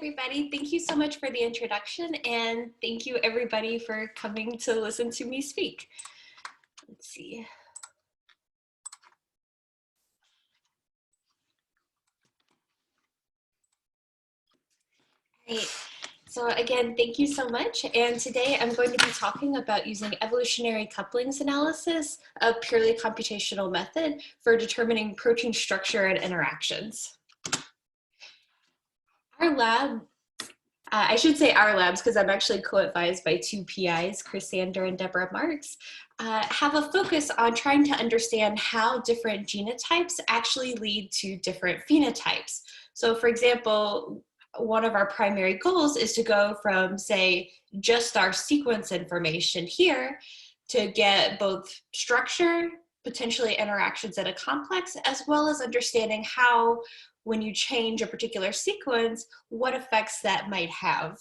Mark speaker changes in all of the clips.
Speaker 1: everybody. Thank you so much for the introduction, and thank you everybody for coming to listen to me speak. Let's see. Great. So again, thank you so much. And today I'm going to be talking about using evolutionary couplings analysis, a purely computational method for determining protein structure and interactions. Our lab, I should say our labs because I'm actually co-advised by two PIs, Chris Sander and Deborah Marks, have a focus on trying to understand how different genotypes actually lead to different phenotypes. So for example, one of our primary goals is to go from, say, just our sequence information here to get both structure, potentially interactions in a complex, as well as understanding how, when you change a particular sequence, what effects that might have.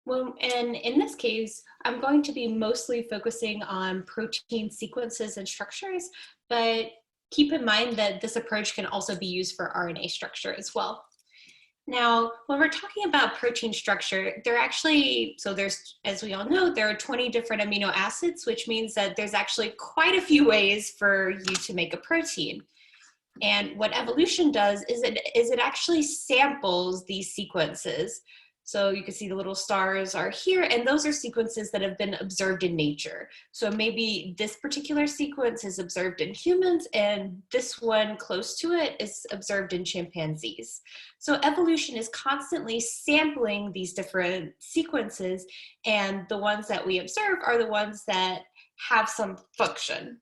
Speaker 1: Well, and in this case, I'm going to be mostly focusing on protein sequences and structures, but keep in mind that this approach can also be used for RNA structure as well. Now, when we're talking about protein structure, there's, as we all know, there are 20 different amino acids, which means that there's actually quite a few ways for you to make a protein. And what evolution does is it actually samples these sequences. So you can see the little stars are here, and those are sequences that have been observed in nature. So maybe this particular sequence is observed in humans, and this one close to it is observed in chimpanzees. So evolution is constantly sampling these different sequences, and the ones that we observe are the ones that have some function.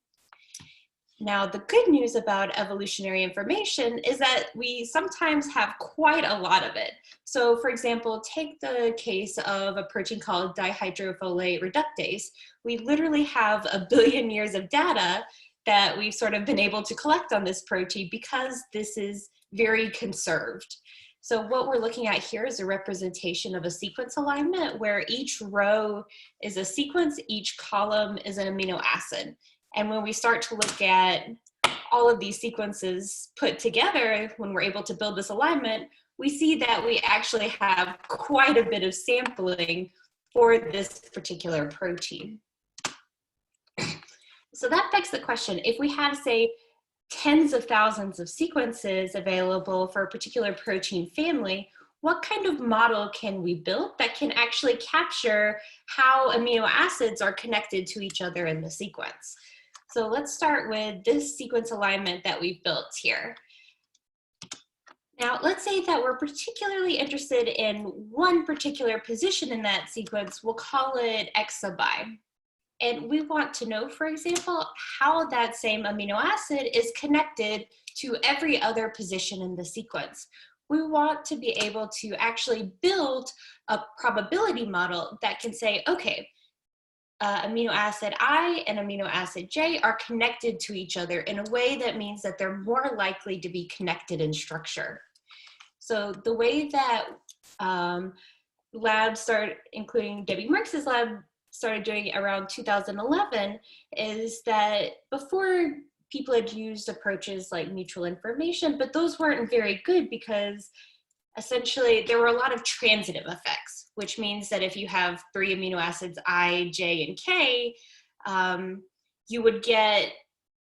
Speaker 1: Now, the good news about evolutionary information is that we sometimes have quite a lot of it. So for example, take the case of a protein called dihydrofolate reductase. We literally have 1 billion years of data that we've sort of been able to collect on this protein because this is very conserved. So what we're looking at here is a representation of a sequence alignment where each row is a sequence, each column is an amino acid. And when we start to look at all of these sequences put together, when we're able to build this alignment, we see that we actually have quite a bit of sampling for this particular protein. So that begs the question, if we have, say, tens of thousands of sequences available for a particular protein family, what kind of model can we build that can actually capture how amino acids are connected to each other in the sequence? So let's start with this sequence alignment that we've built here. Now, let's say that we're particularly interested in one particular position in that sequence. We'll call it X sub I. And we want to know, for example, how that same amino acid is connected to every other position in the sequence. We want to be able to actually build a probability model that can say, okay, amino acid I and amino acid J are connected to each other in a way that means that they're more likely to be connected in structure. So the way that labs start, including Debbie Marks's lab, started doing it around 2011 is that before people had used approaches like mutual information, but those weren't very good because essentially there were a lot of transitive effects, which means that if you have 3 amino acids, I, J, and K, you would get,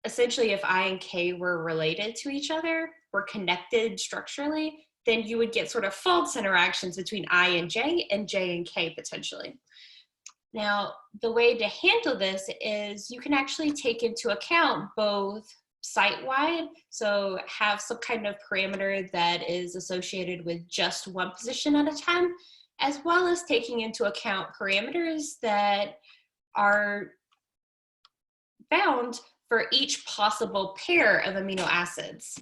Speaker 1: essentially if I and K were related to each other, were connected structurally, then you would get sort of false interactions between I and J and K potentially. Now, the way to handle this is you can actually take into account both site-wide, so have some kind of parameter that is associated with just one position at a time, as well as taking into account parameters that are found for each possible pair of amino acids.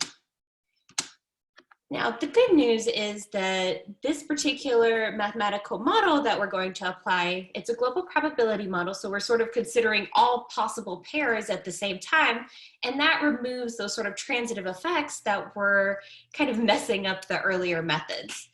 Speaker 1: Now, the good news is that this particular mathematical model that we're going to apply, it's a global probability model, so we're sort of considering all possible pairs at the same time, and that removes those sort of transitive effects that were kind of messing up the earlier methods.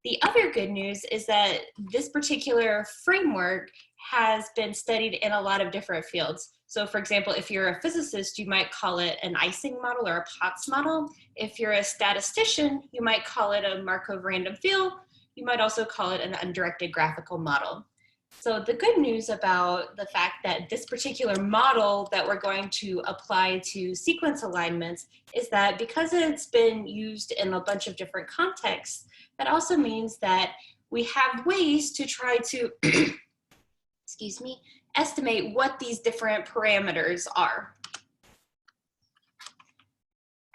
Speaker 1: The other good news is that this particular framework has been studied in a lot of different fields. So for example, if you're a physicist, you might call it an icing model or a Potts model. If you're a statistician, you might call it a Markov random field. You might also call it an undirected graphical model. So the good news about the fact that this particular model that we're going to apply to sequence alignments is that because it's been used in a bunch of different contexts, that also means that we have ways to try to, excuse me, estimate what these different parameters are.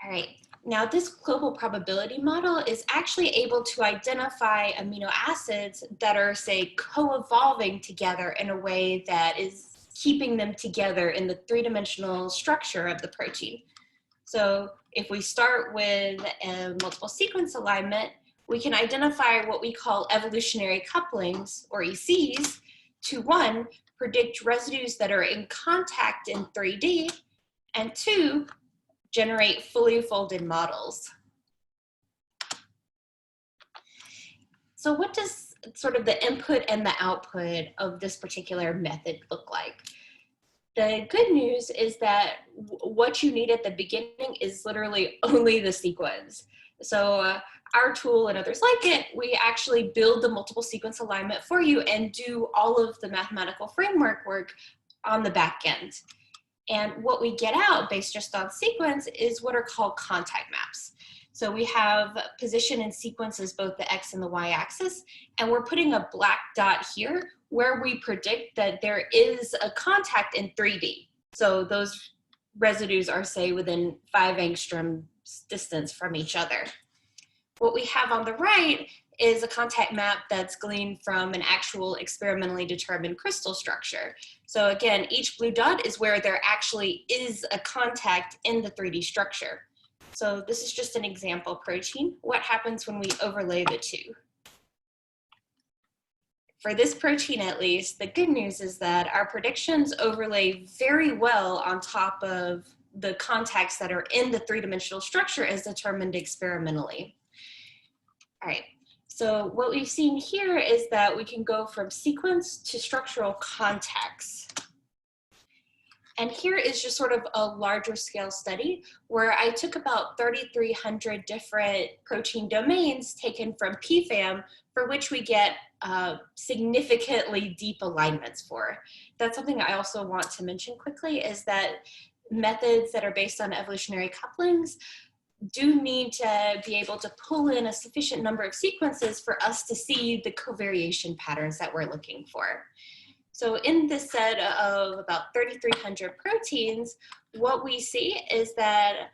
Speaker 1: All right. Now, this global probability model is actually able to identify amino acids that are, say, co-evolving together in a way that is keeping them together in the three-dimensional structure of the protein. So if we start with a multiple sequence alignment, we can identify what we call evolutionary couplings, or ECs, to one, predict residues that are in contact in 3D, and two, generate fully folded models. So what does sort of the input and the output of this particular method look like? The good news is that what you need at the beginning is literally only the sequence. So our tool and others like it, we actually build the multiple sequence alignment for you and do all of the mathematical framework work on the back end. And what we get out based just on sequence is what are called contact maps. So we have position and sequences, both the X and the Y axis, and we're putting a black dot here where we predict that there is a contact in 3D. So those residues are, say, within 5 angstrom distance from each other. What we have on the right is a contact map that's gleaned from an actual experimentally determined crystal structure. So again, each blue dot is where there actually is a contact in the 3D structure. So this is just an example protein. What happens when we overlay the two? For this protein at least, the good news is that our predictions overlay very well on top of the contacts that are in the three-dimensional structure as determined experimentally. All right. So what we've seen here is that we can go from sequence to structural contacts. And here is just sort of a larger scale study where I took about 3,300 different protein domains taken from PFAM for which we get significantly deep alignments for. That's something I also want to mention quickly is that methods that are based on evolutionary couplings do need to be able to pull in a sufficient number of sequences for us to see the covariation patterns that we're looking for. So in this set of about 3,300 proteins, what we see is that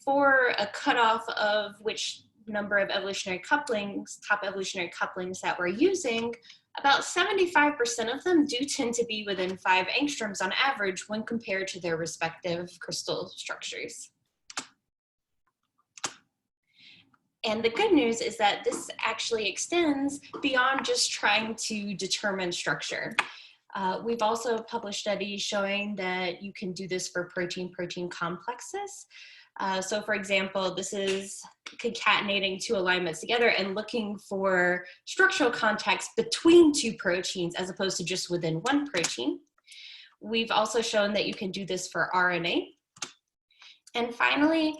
Speaker 1: for a cutoff of which number of evolutionary couplings, top evolutionary couplings that we're using, about 75% of them do tend to be within 5 angstroms on average when compared to their respective crystal structures. And the good news is that this actually extends beyond just trying to determine structure. We've also published studies showing that you can do this for protein-protein complexes. So for example, this is concatenating 2 alignments together and looking for structural contacts between 2 proteins as opposed to just within 1 protein. We've also shown that you can do this for RNA. And finally,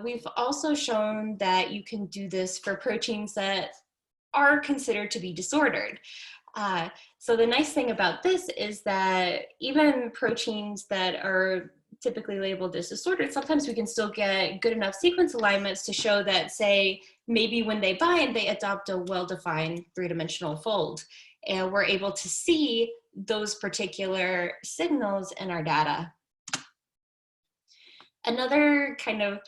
Speaker 1: we've also shown that you can do this for proteins that are considered to be disordered. So the nice thing about this is that even proteins that are typically labeled as disordered, sometimes we can still get good enough sequence alignments to show that, say, maybe when they bind, they adopt a well-defined 3-dimensional fold. And we're able to see those particular signals in our data. Another kind of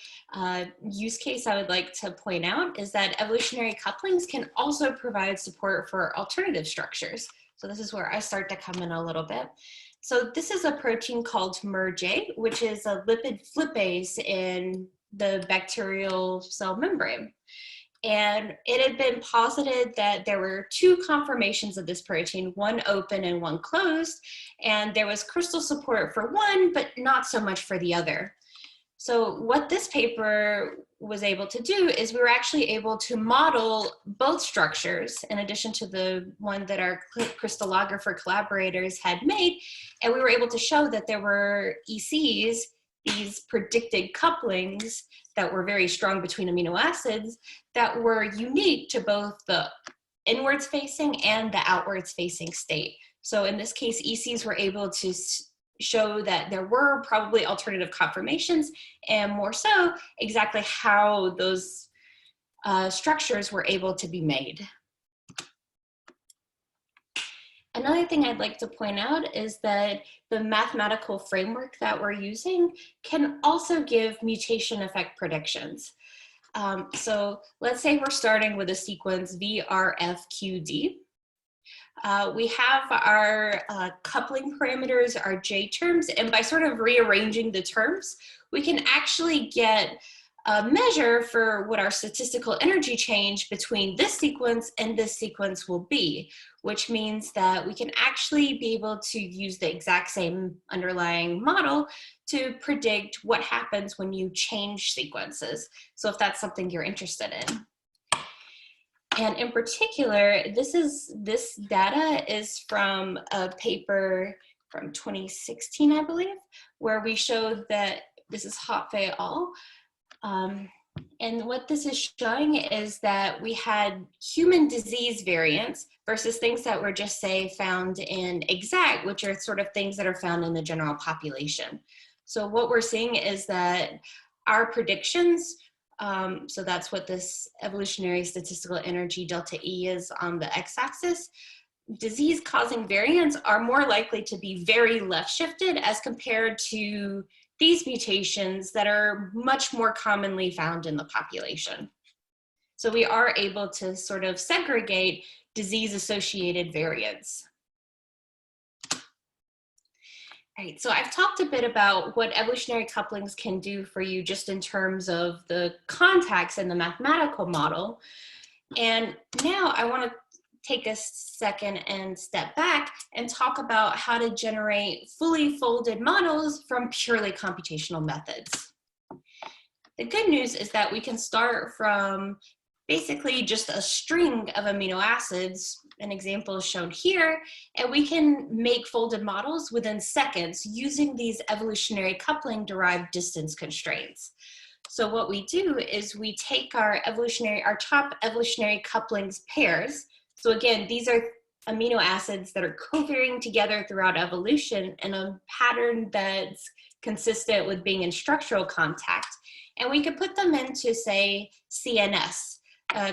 Speaker 1: use case I would like to point out is that evolutionary couplings can also provide support for alternative structures. So this is where I start to come in a little bit. So this is a protein called MERJ, which is a lipid flippase in the bacterial cell membrane. And it had been posited that there were 2 conformations of this protein, one open and one closed, and there was crystal support for one, but not so much for the other. So what this paper was able to do is we were actually able to model both structures in addition to the one that our crystallographer collaborators had made. And we were able to show that there were ECs, these predicted couplings that were very strong between amino acids that were unique to both the inwards facing and the outwards facing state. So in this case, ECs were able to show that there were probably alternative conformations, and more so, exactly how those structures were able to be made. Another thing I'd like to point out is that the mathematical framework that we're using can also give mutation effect predictions. So let's say we're starting with a sequence VRFQD. We have our coupling parameters, our J terms, and by sort of rearranging the terms, we can actually get a measure for what our statistical energy change between this sequence and this sequence will be, which means that we can actually be able to use the exact same underlying model to predict what happens when you change sequences. So if that's something you're interested in. And in particular, this data is from a paper from 2016, I believe, where we showed that this is Hotfe et al. And what this is showing is that we had human disease variants versus things that were just, say, found in exact, which are sort of things that are found in the general population. So what we're seeing is that our predictions, so that's what this evolutionary statistical energy delta E is on the x-axis, disease-causing variants are more likely to be very left-shifted as compared to these mutations that are much more commonly found in the population. So we are able to sort of segregate disease-associated variants. Right, so I've talked a bit about what evolutionary couplings can do for you just in terms of the contacts in the mathematical model. And now I want to take a second and step back and talk about how to generate fully folded models from purely computational methods. The good news is that we can start from basically just a string of amino acids. An example is shown here, and we can make folded models within seconds using these evolutionary coupling-derived distance constraints. So what we do is we take our top evolutionary couplings pairs. So again, these are amino acids that are covarying together throughout evolution in a pattern that's consistent with being in structural contact. And we could put them into, say, CNS,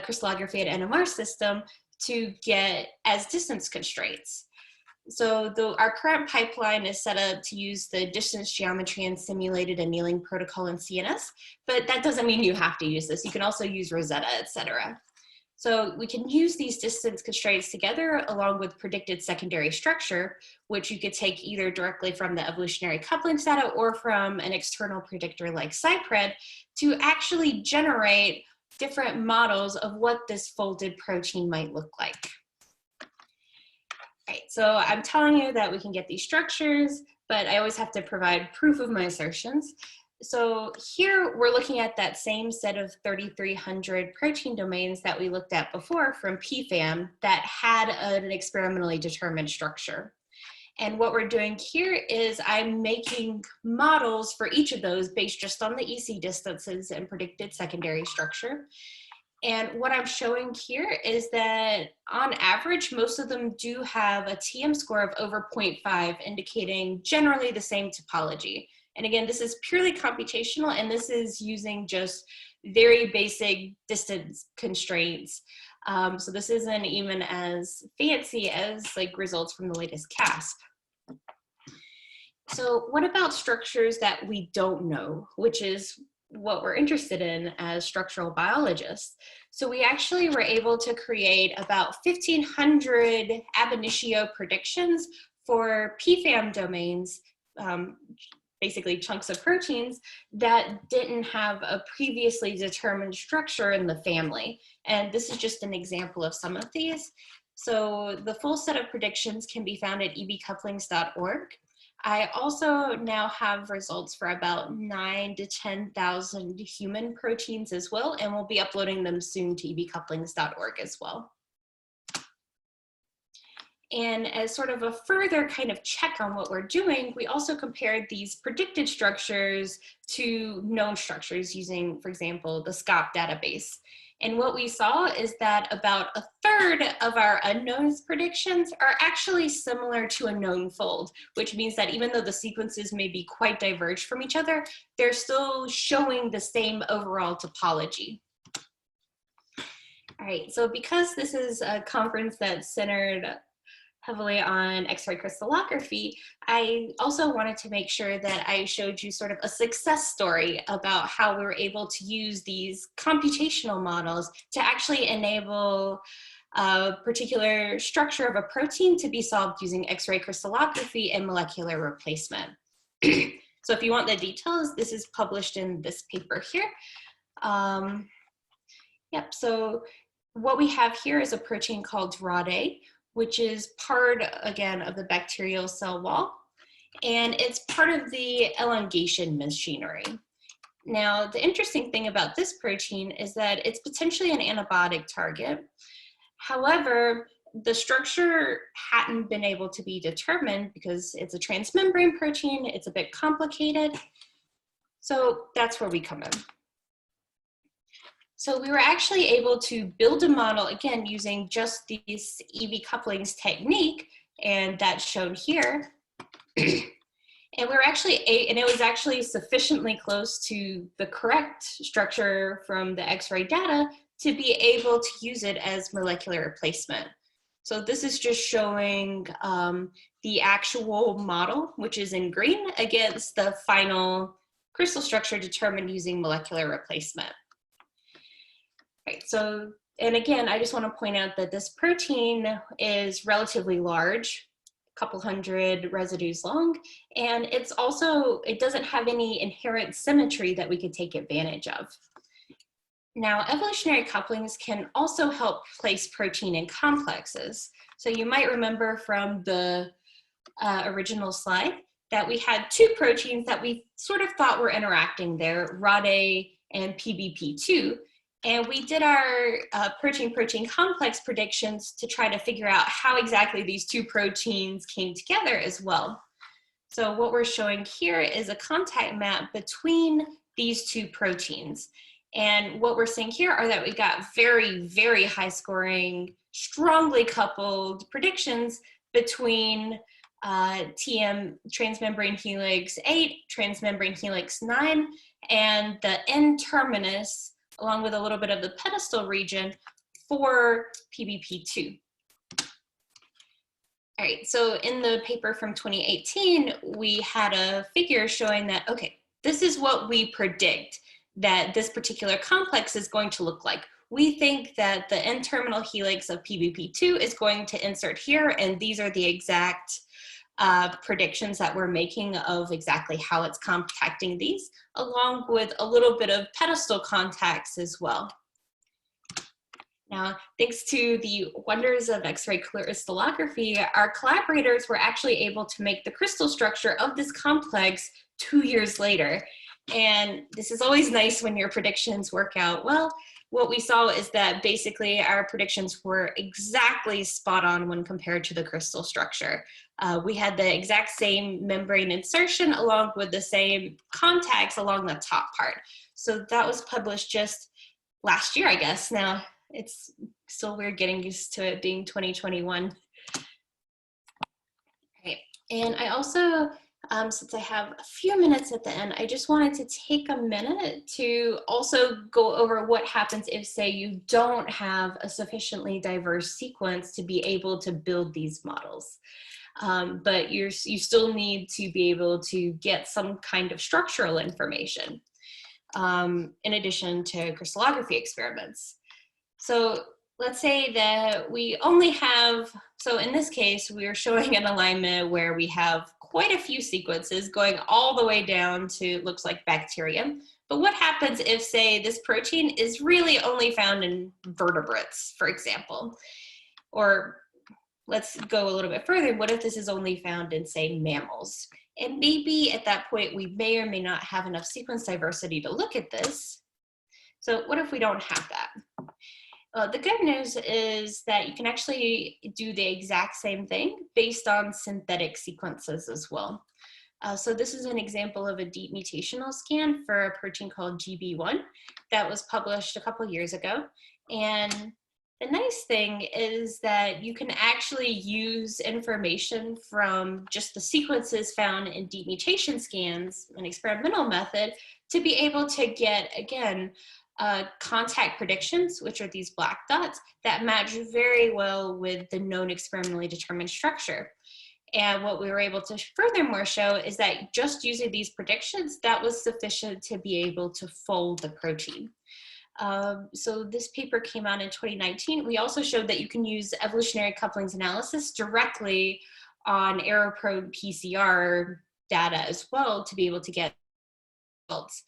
Speaker 1: crystallography at NMR system, to get as distance constraints. So our current pipeline is set up to use the distance geometry and simulated annealing protocol in CNS, but that doesn't mean you have to use this. You can also use Rosetta, etc. So we can use these distance constraints together along with predicted secondary structure, which you could take either directly from the evolutionary couplings data or from an external predictor like Cypred to actually generate different models of what this folded protein might look like. Right, so I'm telling you that we can get these structures, but I always have to provide proof of my assertions. So here we're looking at that same set of 3,300 protein domains that we looked at before from PFAM that had an experimentally determined structure. And what we're doing here is I'm making models for each of those based just on the EC distances and predicted secondary structure. And what I'm showing here is that on average, most of them do have a TM score of over 0.5, indicating generally the same topology. And again, this is purely computational, and this is using just very basic distance constraints. So this isn't even as fancy as like results from the latest CASP. So what about structures that we don't know, which is what we're interested in as structural biologists? So we actually were able to create about 1,500 ab initio predictions for PFAM domains, basically chunks of proteins that didn't have a previously determined structure in the family. And this is just an example of some of these. So the full set of predictions can be found at ebcouplings.org. I also now have results for about 9 to 10,000 human proteins as well, and we'll be uploading them soon to ebcouplings.org as well. And as sort of a further kind of check on what we're doing, we also compared these predicted structures to known structures using, for example, the SCOP database. And what we saw is that about a third of our unknowns predictions are actually similar to a known fold, which means that even though the sequences may be quite diverged from each other, they're still showing the same overall topology. All right, so because this is a conference that's centered heavily on X-ray crystallography, I also wanted to make sure that I showed you sort of a success story about how we were able to use these computational models to actually enable a particular structure of a protein to be solved using X-ray crystallography and molecular replacement. So if you want the details, this is published in this paper here. So what we have here is a protein called ROD-A, which is part, again, of the bacterial cell wall, and it's part of the elongation machinery. Now, the interesting thing about this protein is that it's potentially an antibiotic target. However, the structure hadn't been able to be determined because it's a transmembrane protein, it's a bit complicated, so that's where we come in. So we were actually able to build a model, again, using just this EV couplings technique, and that's shown here. And it was actually sufficiently close to the correct structure from the X-ray data to be able to use it as molecular replacement. So this is just showing the actual model, which is in green, against the final crystal structure determined using molecular replacement. Right, so, and again, I just want to point out that this protein is relatively large, a couple hundred residues long, and it's also, it doesn't have any inherent symmetry that we could take advantage of. Now, evolutionary couplings can also help place protein in complexes. So you might remember from the original slide that we had two proteins that we sort of thought were interacting there, ROD-A and PBP2. And we did our protein-protein complex predictions to try to figure out how exactly these two proteins came together as well. So what we're showing here is a contact map between these two proteins. And what we're seeing here are that we got very, very high scoring, strongly coupled predictions between TM, transmembrane helix 8, transmembrane helix 9, and the N-terminus, along with a little bit of the pedestal region for PBP2. All right, so in the paper from 2018, we had a figure showing that, okay, this is what we predict that this particular complex is going to look like. We think that the N-terminal helix of PBP2 is going to insert here, and these are the exact predictions that we're making of exactly how it's contacting these, along with a little bit of pedestal contacts as well. Now, thanks to the wonders of X-ray crystallography, our collaborators were actually able to make the crystal structure of this complex 2 years later. And this is always nice when your predictions work out well. What we saw is that basically our predictions were exactly spot on when compared to the crystal structure. We had the exact same membrane insertion along with the same contacts along the top part. So that was published just last year, I guess. Now, it's still weird getting used to it being 2021. Okay. And I also, since I have a few minutes at the end, I just wanted to take a minute to also go over what happens if, say, you don't have a sufficiently diverse sequence to be able to build these models. But you still need to be able to get some kind of structural information in addition to crystallography experiments. So let's say that we only have, so in this case, we are showing an alignment where we have quite a few sequences going all the way down to, looks like bacterium. But what happens if, say, this protein is really only found in vertebrates, for example? Or let's go a little bit further. What if this is only found in, say, mammals? And maybe at that point, we may or may not have enough sequence diversity to look at this. So what if we don't have that? The good news is that you can actually do the exact same thing based on synthetic sequences as well. So this is an example of a deep mutational scan for a protein called GB1 that was published a couple years ago. And the nice thing is that you can actually use information from just the sequences found in deep mutation scans, an experimental method, to be able to get, again, contact predictions, which are these black dots, that match very well with the known experimentally determined structure. And what we were able to furthermore show is that just using these predictions, that was sufficient to be able to fold the protein. So this paper came out in 2019. We also showed that you can use evolutionary couplings analysis directly on error-prone PCR data as well to be able to get results.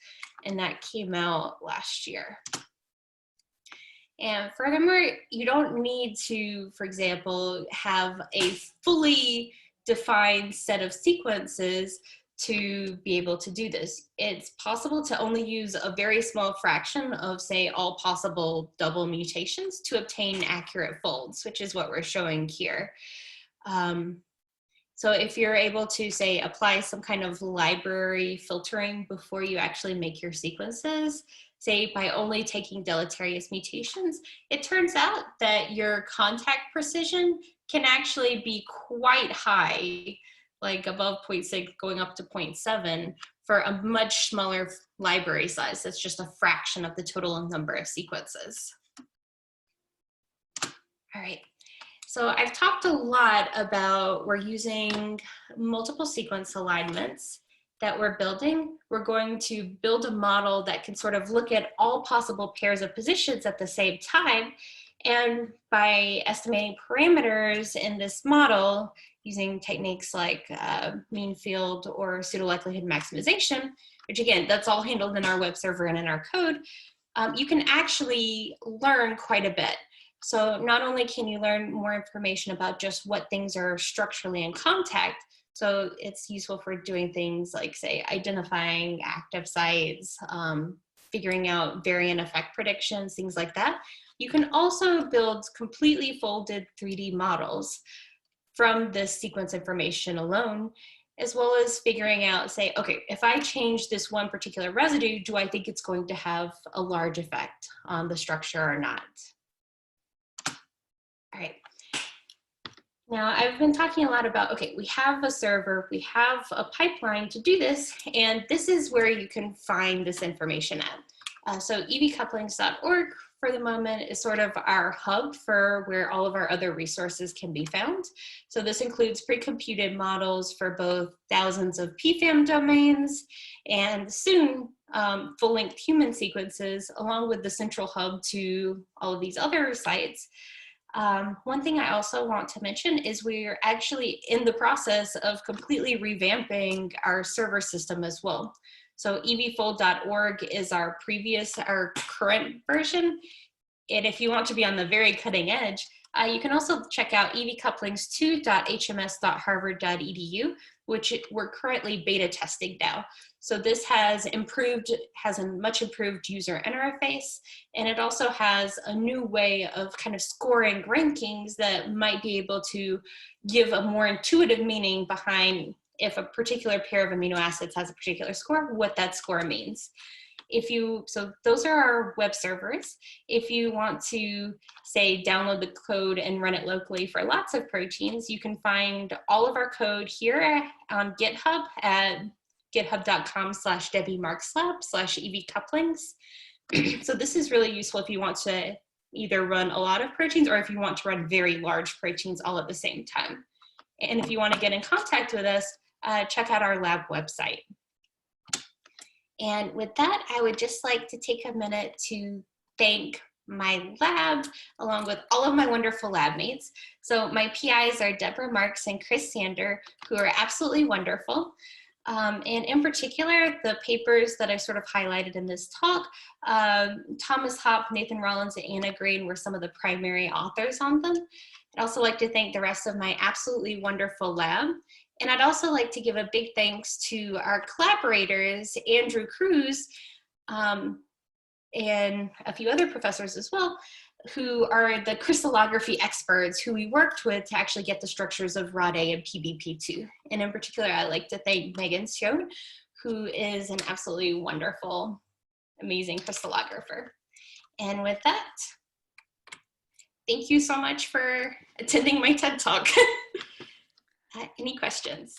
Speaker 1: And that came out last year. And furthermore, you don't need to, for example, have a fully defined set of sequences to be able to do this. It's possible to only use a very small fraction of, say, all possible double mutations to obtain accurate folds, which is what we're showing here. So if you're able to, say, apply some kind of library filtering before you actually make your sequences, say by only taking deleterious mutations, it turns out that your contact precision can actually be quite high, like above 0.6 going up to 0.7 for a much smaller library size. That's just a fraction of the total number of sequences. All right. So I've talked a lot about we're using multiple sequence alignments that we're building. We're going to build a model that can sort of look at all possible pairs of positions at the same time. And by estimating parameters in this model using techniques like mean field or pseudo likelihood maximization, which again, that's all handled in our web server and in our code, you can actually learn quite a bit. So not only can you learn more information about just what things are structurally in contact, so it's useful for doing things like, say, identifying active sites, figuring out variant effect predictions, things like that. You can also build completely folded 3D models from this sequence information alone, as well as figuring out, say, okay, if I change this one particular residue, do I think it's going to have a large effect on the structure or not? All right. Now I've been talking a lot about, okay, we have a server, we have a pipeline to do this, and this is where you can find this information at. So evcouplings.org for the moment is sort of our hub for where all of our other resources can be found. So this includes pre-computed models for both thousands of PFAM domains and soon full-length human sequences, along with the central hub to all of these other sites. One thing I also want to mention is we're actually in the process of completely revamping our server system as well. So evfold.org is our current version. And if you want to be on the very cutting edge, you can also check out evcouplings2.hms.harvard.edu, which we're currently beta testing now. So this has a much improved user interface, and it also has a new way of kind of scoring rankings that might be able to give a more intuitive meaning behind if a particular pair of amino acids has a particular score, what that score means. So those are our web servers. If you want to, say, download the code and run it locally for lots of proteins, you can find all of our code here on GitHub at github.com/debbiemarkslab/evcouplings. So this is really useful if you want to either run a lot of proteins or if you want to run very large proteins all at the same time. And if you want to get in contact with us, check out our lab website. And with that, I would just like to take a minute to thank my lab, along with all of my wonderful lab mates. So my PIs are Deborah Marks and Chris Sander, who are absolutely wonderful. And in particular, the papers that I sort of highlighted in this talk, Thomas Hopp, Nathan Rollins, and Anna Green were some of the primary authors on them. I'd also like to thank the rest of my absolutely wonderful lab. And I'd also like to give a big thanks to our collaborators, Andrew Cruz, and a few other professors as well, who are the crystallography experts who we worked with to actually get the structures of Rod A and PBP2. And in particular, I'd like to thank Megan Schoen, who is an absolutely wonderful, amazing crystallographer. And with that, thank you so much for attending my TED Talk. Any questions?